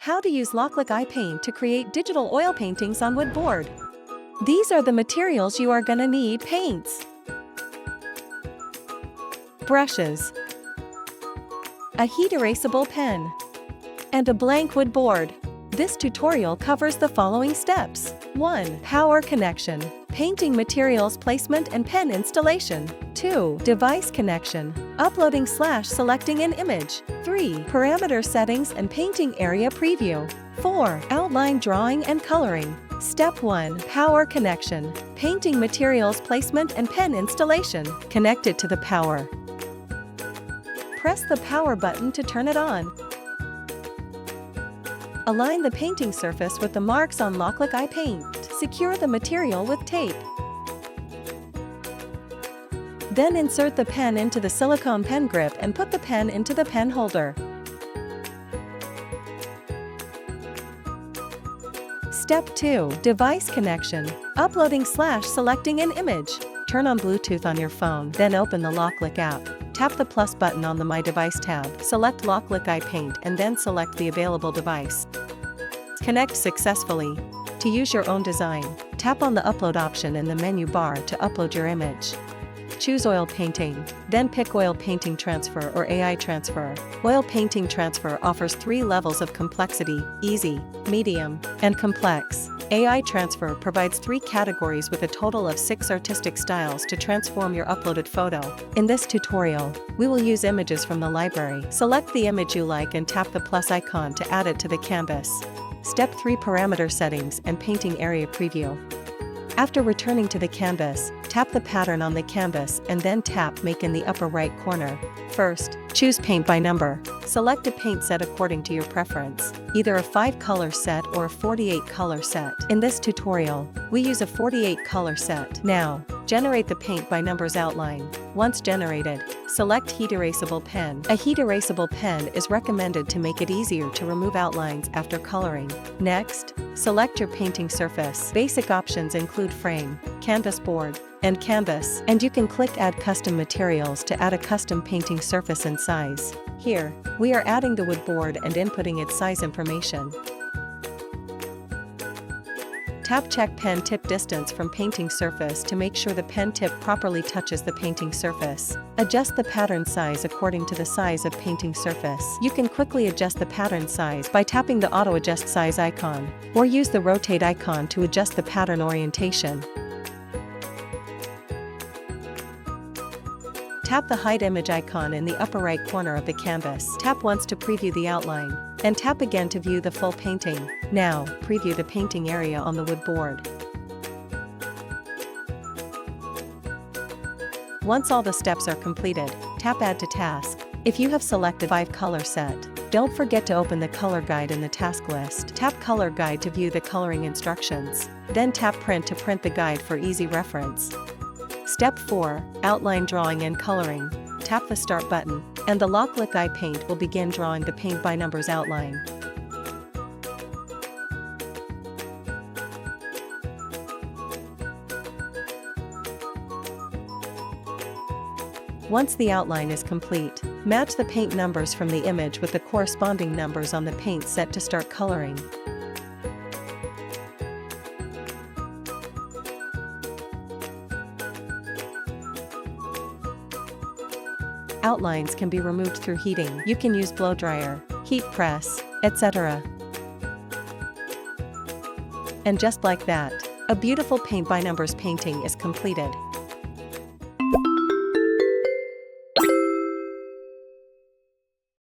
How to use Loklik iPaint to create digital oil paintings on wood board. These are the materials you are gonna need: paints, brushes, a heat erasable pen, and a blank wood board. This tutorial covers the following steps. 1. Power connection, painting materials placement and pen installation. 2. Device connection, uploading/selecting an image. 3. Parameter settings and painting area preview. 4. Outline drawing and coloring. Step 1. Power connection, painting materials placement and pen installation. Connect it to the power. Press the power button to turn it on. Align the painting surface with the marks on Loklik iPaint. Secure the material with tape. Then insert the pen into the silicone pen grip and put the pen into the pen holder. Step 2. Device connection, uploading/selecting an image. Turn on Bluetooth on your phone, then open the Loklik app. Tap the plus button on the My Device tab, select Loklik iPaint and then select the available device. Connect successfully. To use your own design, tap on the Upload option in the menu bar to upload your image. Choose Oil Painting, then pick Oil Painting Transfer or AI Transfer. Oil Painting Transfer offers 3 levels of complexity: easy, medium, and complex. AI Transfer provides 3 categories with a total of 6 artistic styles to transform your uploaded photo. In this tutorial, we will use images from the library. Select the image you like and tap the plus icon to add it to the canvas. Step 3. Parameter settings and painting area preview. After returning to the canvas, tap the pattern on the canvas and then tap Make in the upper right corner. First, choose Paint by Number. Select a paint set according to your preference, either a 5-color set or a 48-color set. In this tutorial, we use a 48-color set. Now, generate the Paint by Numbers outline. Once generated, select Heat Erasable Pen. A heat erasable pen is recommended to make it easier to remove outlines after coloring. Next, select your painting surface. Basic options include frame, canvas board, and canvas, and you can click Add Custom Materials to add a custom painting surface and size. Here, we are adding the wood board and inputting its size information. Tap Check Pen Tip Distance from Painting Surface to make sure the pen tip properly touches the painting surface. Adjust the pattern size according to the size of painting surface. You can quickly adjust the pattern size by tapping the Auto Adjust Size icon, or use the Rotate icon to adjust the pattern orientation. Tap the Hide Image icon in the upper right corner of the canvas. Tap once to preview the outline, and tap again to view the full painting. Now, preview the painting area on the wood board. Once all the steps are completed, tap Add to Task. If you have selected 5-color set, don't forget to open the color guide in the task list. Tap Color Guide to view the coloring instructions. Then tap Print to print the guide for easy reference. Step 4. Outline drawing and coloring. Tap the Start button, and the Loklik iPaint will begin drawing the Paint by Numbers outline. Once the outline is complete, match the paint numbers from the image with the corresponding numbers on the paint set to start coloring. Outlines can be removed through heating. You can use blow dryer, heat press, etc. And just like that, a beautiful Paint by Numbers painting is completed.